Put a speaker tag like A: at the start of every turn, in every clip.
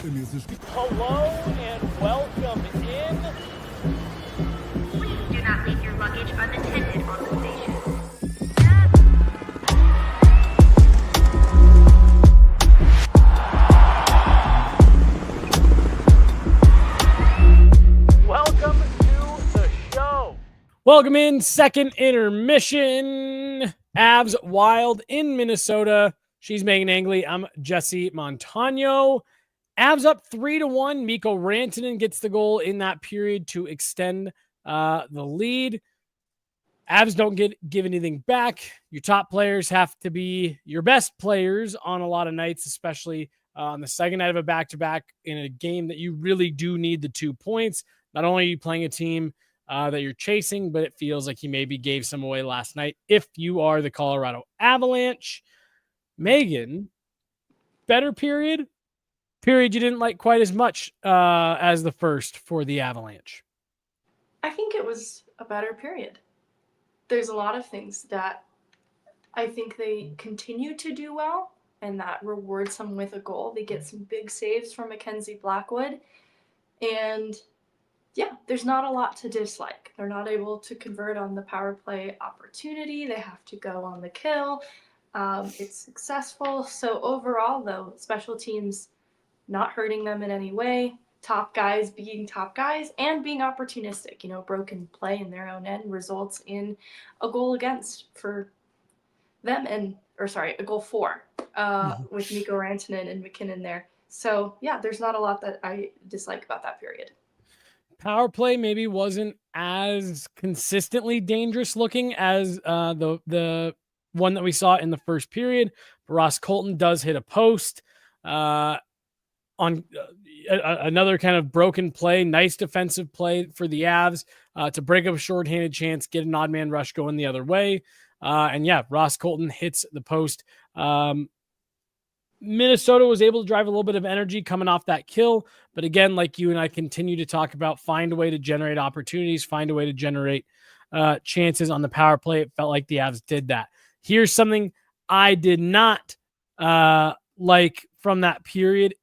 A: Hello and welcome in.
B: Please do not leave your luggage unattended on the station.
A: Welcome to the show. Welcome in, second intermission. Avs Wild in Minnesota. She's Meghan Angley. I'm Jesse Montano. Avs up 3-1. Mikko Rantanen gets the goal in that period to extend the lead. Avs don't give anything back. Your top players have to be your best players on a lot of nights, especially on the second night of a back-to-back in a game that you really do need the 2 points. Not only are you playing a team that you're chasing, but it feels like he maybe gave some away last night if you are the Colorado Avalanche. Megan, better period you didn't like quite as much as the first for the Avalanche.
C: I think it was a better period. There's a lot of things that I think they continue to do well, and that rewards them with a goal. They get some big saves from Mackenzie Blackwood, and yeah, there's not a lot to dislike. They're not able to convert on the power play opportunity. They have to go on the kill. It's successful. So overall, though, special teams not hurting them in any way. Top guys being top guys and being opportunistic. You know, broken play in their own end results in a goal against for them a goal for with Mikko Rantanen and McKinnon there. So yeah, there's not a lot that I dislike about that period.
A: Power play maybe wasn't as consistently dangerous looking as the one that we saw in the first period. Ross Colton does hit a post on another kind of broken play, nice defensive play for the Avs to break up a shorthanded chance, get an odd man rush going the other way. And yeah, Ross Colton hits the post. Minnesota was able to drive a little bit of energy coming off that kill. But again, like you and I continue to talk about, find a way to generate opportunities, find a way to generate chances on the power play. It felt like the Avs did that. Here's something I did not like from that period.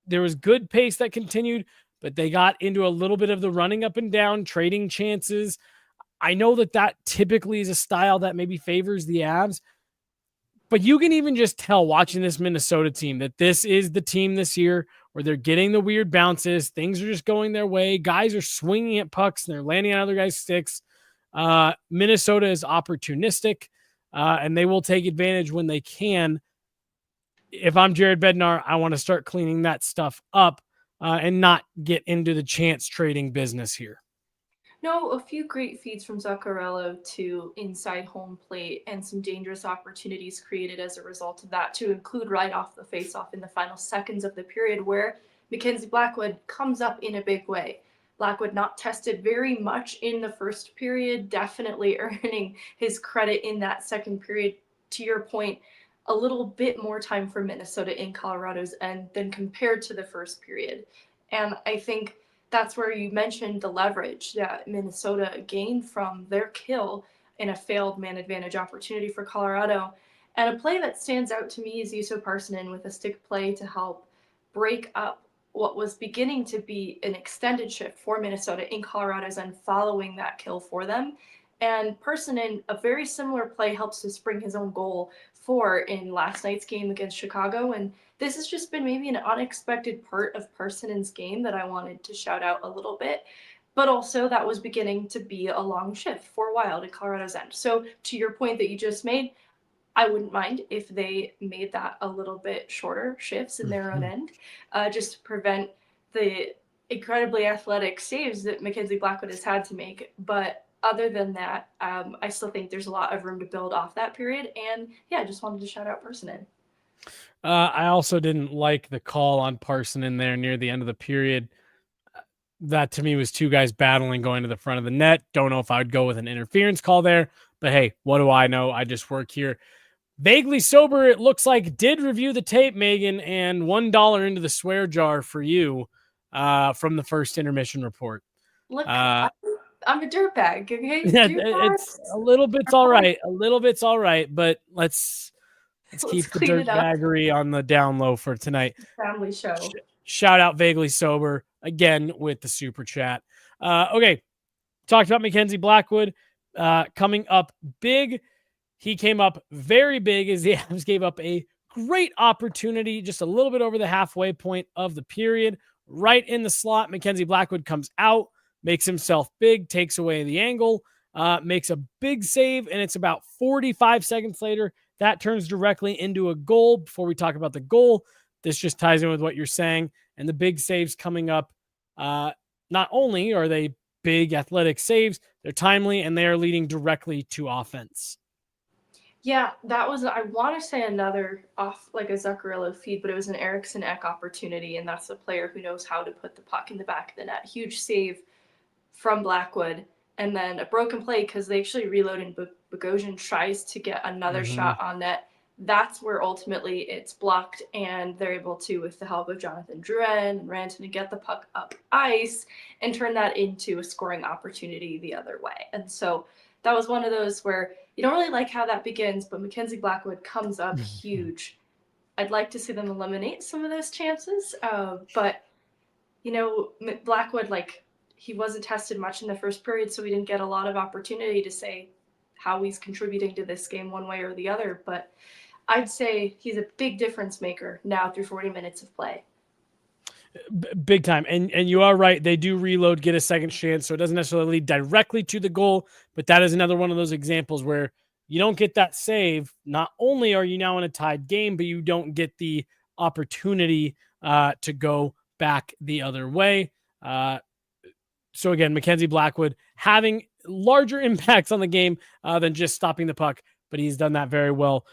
A: There was good pace that continued, but they got into a little bit of the running up and down, trading chances. I know that typically is a style that maybe favors the Avs, but you can even just tell watching this Minnesota team that this is the team this year where they're getting the weird bounces. Things are just going their way. Guys are swinging at pucks and they're landing on other guys' sticks. Minnesota is opportunistic, and they will take advantage when they can. If I'm Jared Bednar, I want to start cleaning that stuff up and not get into the chance trading business here.
C: No, a few great feeds from Zuccarello to inside home plate and some dangerous opportunities created as a result of that, to include right off the faceoff in the final seconds of the period where Mackenzie Blackwood comes up in a big way. Blackwood not tested very much in the first period, definitely earning his credit in that second period. To your point, a little bit more time for Minnesota in Colorado's end than compared to the first period. And I think that's where you mentioned the leverage that Minnesota gained from their kill in a failed man advantage opportunity for Colorado. And a play that stands out to me is Juuso Parssinen with a stick play to help break up what was beginning to be an extended shift for Minnesota in Colorado's end following that kill for them. And Parssinen, a very similar play, helps to spring his own goal for in last night's game against Chicago. And this has just been maybe an unexpected part of Parssinen's game that I wanted to shout out a little bit. But also that was beginning to be a long shift for Wild at Colorado's end. So to your point that you just made, I wouldn't mind if they made that a little bit shorter shifts in their own end, just to prevent the incredibly athletic saves that Mackenzie Blackwood has had to make. But other than that, I still think there's a lot of room to build off that period. And yeah, I just wanted to shout out Parssinen.
A: I also didn't like the call on Parssinen there near the end of the period. That to me was two guys battling going to the front of the net. Don't know if I would go with an interference call there, but hey, what do I know? I just work here. Vaguely Sober, it looks like, did review the tape, Megan, and $1 into the swear jar for you from the first intermission report.
C: Look, I'm a dirtbag, okay?
A: Yeah, it's a little bit's all right. A little bit's all right, but let's keep the dirtbaggery on the down low for tonight.
C: Family show.
A: Shout out Vaguely Sober again with the super chat. Okay, talked about Mackenzie Blackwood coming up big. He came up very big as the Avs gave up a great opportunity just a little bit over the halfway point of the period. Right in the slot, Mackenzie Blackwood comes out, makes himself big, takes away the angle, makes a big save, and it's about 45 seconds later that turns directly into a goal. Before we talk about the goal, this just ties in with what you're saying. And the big saves coming up, not only are they big athletic saves, they're timely, and they are leading directly to offense.
C: Yeah, that was, I want to say another off, like a Zuccarello feed, but it was an Eriksson Ek opportunity, and that's a player who knows how to put the puck in the back of the net. Huge save from Blackwood, and then a broken play because they actually reload, and Bogosian tries to get another shot on net. That's where ultimately it's blocked, and they're able to, with the help of Jonathan Drouin and Rantanen, get the puck up ice and turn that into a scoring opportunity the other way. And so that was one of those where you don't really like how that begins, but Mackenzie Blackwood comes up huge. I'd like to see them eliminate some of those chances, but, you know, Blackwood, like, he wasn't tested much in the first period, so we didn't get a lot of opportunity to say how he's contributing to this game one way or the other. But I'd say he's a big difference maker now through 40 minutes of play.
A: Big time. And you are right. They do reload, get a second chance. So it doesn't necessarily lead directly to the goal, but that is another one of those examples where you don't get that save. Not only are you now in a tied game, but you don't get the opportunity to go back the other way. So again, Mackenzie Blackwood having larger impacts on the game than just stopping the puck, but he's done that very well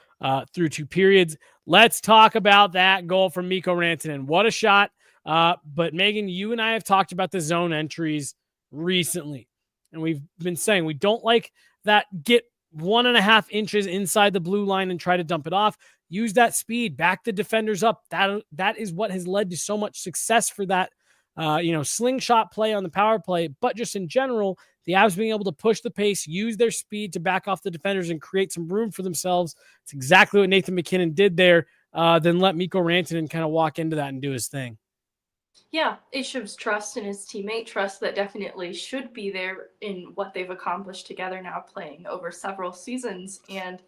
A: through two periods. Let's talk about that goal from Mikko Rantanen. What a shot. But Megan, you and I have talked about the zone entries recently, and we've been saying we don't like that get 1.5 inches inside the blue line and try to dump it off. Use that speed, back the defenders up. That is what has led to so much success for that slingshot play on the power play, but just in general, the Avs being able to push the pace, use their speed to back off the defenders and create some room for themselves. It's exactly what Nathan MacKinnon did there. Then let Mikko Rantanen kind of walk into that and do his thing.
C: Yeah, it shows trust in his teammate, trust that definitely should be there in what they've accomplished together now, playing over several seasons. And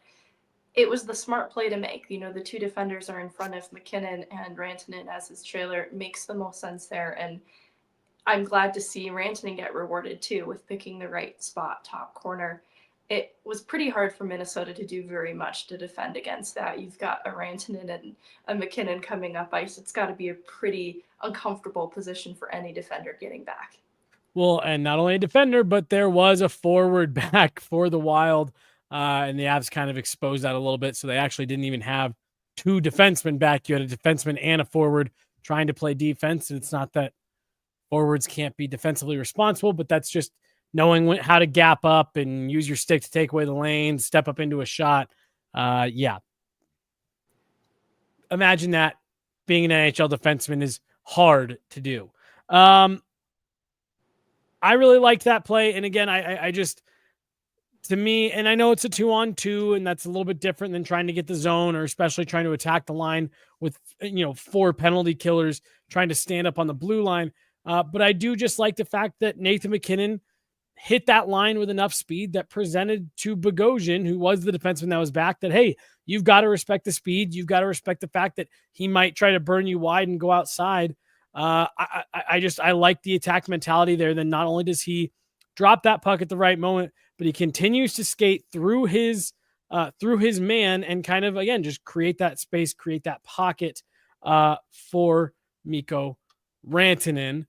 C: it was the smart play to make. You know, the two defenders are in front of MacKinnon, and Rantanen as his trailer makes the most sense there. And I'm glad to see Rantanen get rewarded too with picking the right spot, top corner. It was pretty hard for Minnesota to do very much to defend against that. You've got a Rantanen and a MacKinnon coming up ice. It's got to be a pretty uncomfortable position for any defender getting back.
A: Well, and not only a defender, but there was a forward back for the Wild, and the Avs kind of exposed that a little bit. So they actually didn't even have two defensemen back. You had a defenseman and a forward trying to play defense. And it's not that forwards can't be defensively responsible, but that's just knowing how to gap up and use your stick to take away the lane, step up into a shot. Yeah. Imagine that being an NHL defenseman is hard to do. I really liked that play. And again, I just, to me, and I know it's a 2-on-2, and that's a little bit different than trying to get the zone, or especially trying to attack the line with, 4 penalty killers trying to stand up on the blue line. But I do just like the fact that Nathan MacKinnon hit that line with enough speed that presented to Bogosian, who was the defenseman that was back, that, hey, you've got to respect the speed. You've got to respect the fact that he might try to burn you wide and go outside. I like the attack mentality there. Then not only does he drop that puck at the right moment, but he continues to skate through his man and kind of, again, just create that space, create that pocket for Mikko Rantanen.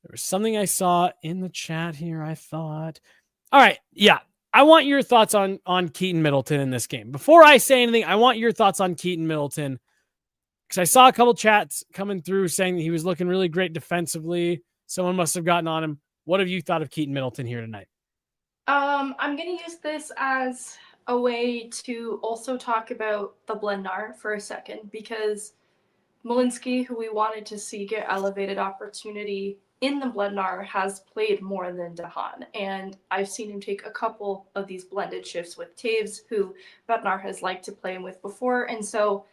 A: There was something I saw in the chat here. I thought, all right, yeah, I want your thoughts on Keaton Middleton in this game. Before I say anything, I want your thoughts on Keaton Middleton, because I saw a couple chats coming through saying that he was looking really great defensively. Someone must have gotten on him. What have you thought of Keaton Middleton here tonight?
C: I'm going to use this as a way to also talk about the Blendnar for a second, because Malinsky, who we wanted to see get elevated opportunity in the Blendnar, has played more than DeHaan. And I've seen him take a couple of these blended shifts with Taves, who Bednar has liked to play with before. And so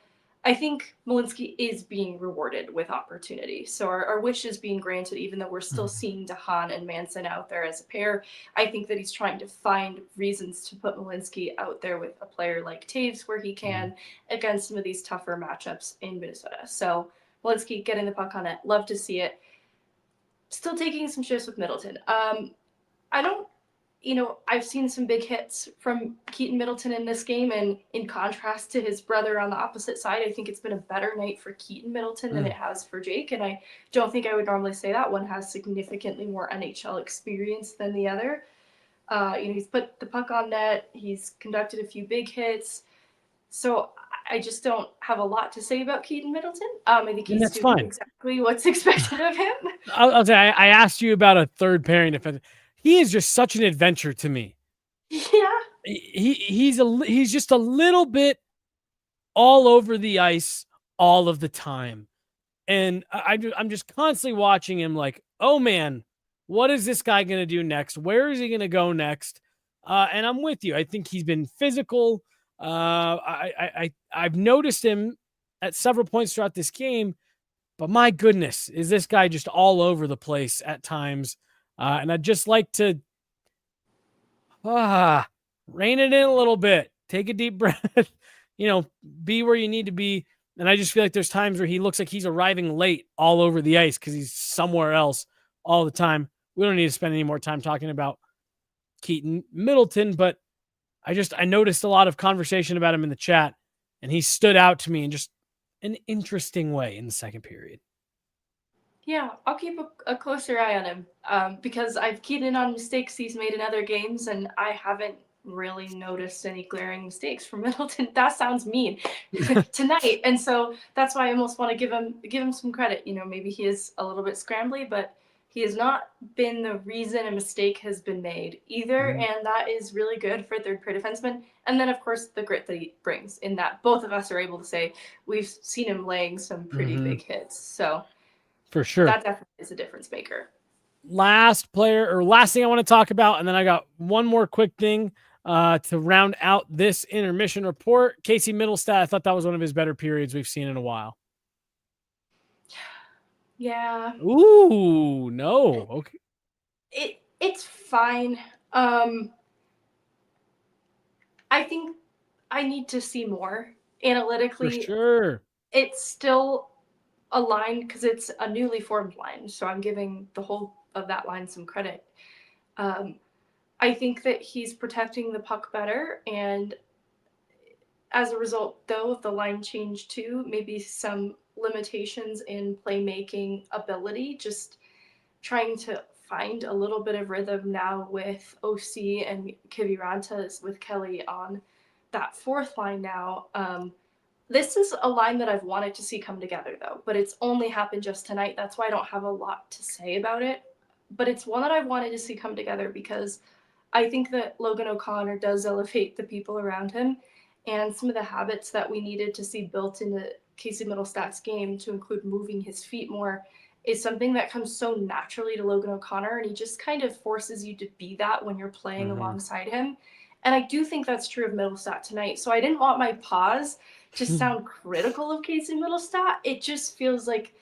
C: I think Malinsky is being rewarded with opportunity. So our wish is being granted, even though we're still seeing DeHaan and Manson out there as a pair. I think that he's trying to find reasons to put Malinsky out there with a player like Taves where he can against some of these tougher matchups in Minnesota. So Malinsky getting the puck on it. Love to see it. Still taking some shifts with Middleton. I don't I've seen some big hits from Keaton Middleton in this game, and in contrast to his brother on the opposite side, I think it's been a better night for Keaton Middleton than it has for Jake, and I don't think I would normally say that. One has significantly more NHL experience than the other. He's put the puck on net, he's conducted a few big hits, so I just don't have a lot to say about Keaton Middleton. I think he's doing exactly what's expected of him.
A: I'll say I asked you about a third pairing defense. He is just such an adventure to me.
C: Yeah.
A: He's just a little bit all over the ice all of the time. And I'm just constantly watching him like, oh man, what is this guy going to do next? Where is he going to go next? And I'm with you. I think he's been physical. I've noticed him at several points throughout this game, but my goodness, is this guy just all over the place at times. And I'd just like to rein it in a little bit, take a deep breath, be where you need to be. And I just feel like there's times where he looks like he's arriving late all over the ice because he's somewhere else all the time. We don't need to spend any more time talking about Keaton Middleton, but I noticed a lot of conversation about him in the chat, and he stood out to me in just an interesting way in the second period.
C: Yeah, I'll keep a closer eye on him because I've keyed in on mistakes he's made in other games, and I haven't really noticed any glaring mistakes from Middleton. That sounds mean tonight, and so that's why I almost want to give him some credit. Maybe he is a little bit scrambly, but he has not been the reason a mistake has been made either, and that is really good for a third-pair defenseman. And then, of course, the grit that he brings in that both of us are able to say we've seen him laying some pretty big hits. So.
A: For sure.
C: That definitely is a difference maker.
A: Last thing I want to talk about, and then I got one more quick thing to round out this intermission report. Casey Middlestat, I thought that was one of his better periods we've seen in a while.
C: Yeah.
A: Ooh, no. Okay.
C: It's fine. I think I need to see more analytically.
A: For sure.
C: It's still a line because it's a newly formed line, so I'm giving the whole of that line some credit. I think that he's protecting the puck better, and as a result, though, of the line change too, maybe some limitations in playmaking ability, just trying to find a little bit of rhythm now with OC and Kiviranta with Kelly on that fourth line now. This is a line that I've wanted to see come together, though, but it's only happened just tonight. That's why I don't have a lot to say about it. But it's one that I've wanted to see come together because I think that Logan O'Connor does elevate the people around him, and some of the habits that we needed to see built into Casey Middlestat's game, to include moving his feet more, is something that comes so naturally to Logan O'Connor, and he just kind of forces you to be that when you're playing alongside him. And I do think that's true of Middlestat tonight. So I didn't want my pause to sound critical of Casey Middlestat. It just feels like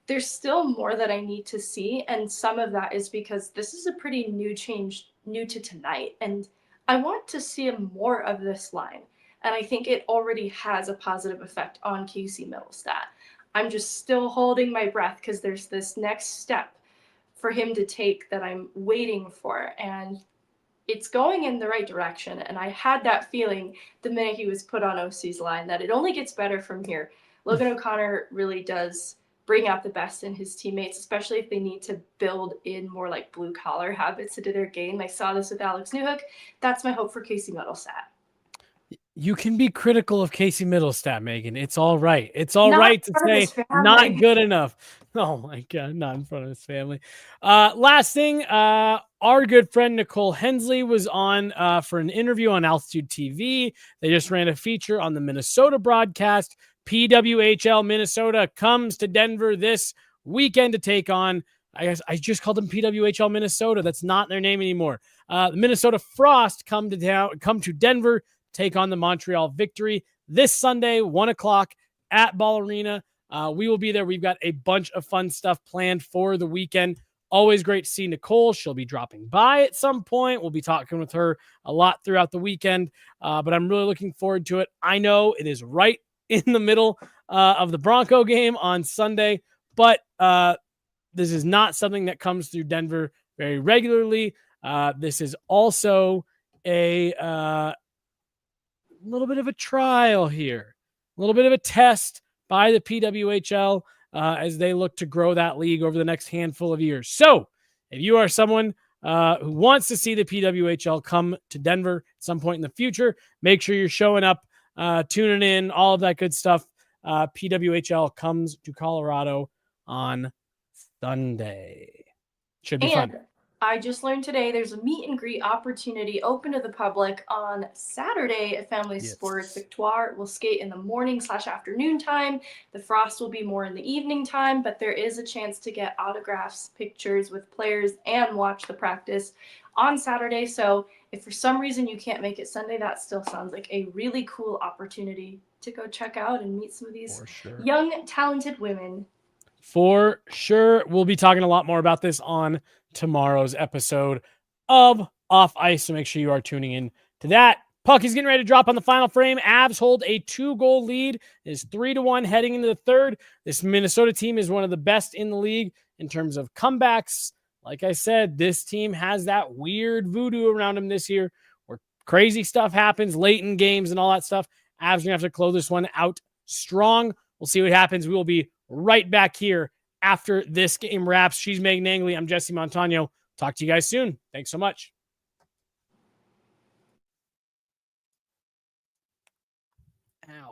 C: there's still more that I need to see. And some of that is because this is a pretty new change, new to tonight. And I want to see more of this line. And I think it already has a positive effect on Casey Middlestat. I'm just still holding my breath because there's this next step for him to take that I'm waiting for. And it's going in the right direction. And I had that feeling the minute he was put on OC's line that it only gets better from here. Logan O'Connor really does bring out the best in his teammates, especially if they need to build in more like blue collar habits into their game. I saw this with Alex Newhook. That's my hope for Casey Middlestat.
A: You can be critical of Casey Middlestat, Megan. It's all right. It's all right to say not good enough. Oh my God, not in front of his family. Last thing, our good friend Nicole Hensley was on for an interview on Altitude TV. They just ran a feature on the Minnesota broadcast. PWHL Minnesota comes to Denver this weekend to take on, I guess I just called them PWHL Minnesota. That's not their name anymore. The Minnesota Frost come to Denver, take on the Montreal Victory this Sunday, 1:00 at Ball Arena. We will be there. We've got a bunch of fun stuff planned for the weekend. Always great to see Nicole. She'll be dropping by at some point. We'll be talking with her a lot throughout the weekend, but I'm really looking forward to it. I know it is right in the middle of the Bronco game on Sunday, but this is not something that comes through Denver very regularly. This is also a little bit of a trial here, a little bit of a test by the PWHL as they look to grow that league over the next handful of years. So if you are someone who wants to see the PWHL come to Denver at some point in the future, make sure you're showing up, tuning in, all of that good stuff. PWHL comes to Colorado on Sunday. Should be fun.
C: I just learned today there's a meet and greet opportunity open to the public on Saturday at Family Sports. Victoire will skate in the morning/afternoon time. The Frost will be more in the evening time, but there is a chance to get autographs, pictures with players, and watch the practice on Saturday. So if for some reason you can't make it Sunday, that still sounds like a really cool opportunity to go check out and meet some of these young, talented women.
A: For sure. We'll be talking a lot more about this on tomorrow's episode of Off Ice, so make sure you are tuning in to that. Puck is getting ready to drop on the final frame. Avs hold a 2-goal lead. It is 3-1 heading into the third. This Minnesota team is one of the best in the league in terms of comebacks. Like I said, this team has that weird voodoo around them this year where crazy stuff happens late in games and all that stuff. Avs are going to have to close this one out strong. We'll see what happens. We will be right back here after this game wraps. She's Meghan Angley. I'm Jesse Montano. Talk to you guys soon. Thanks so much. Ow.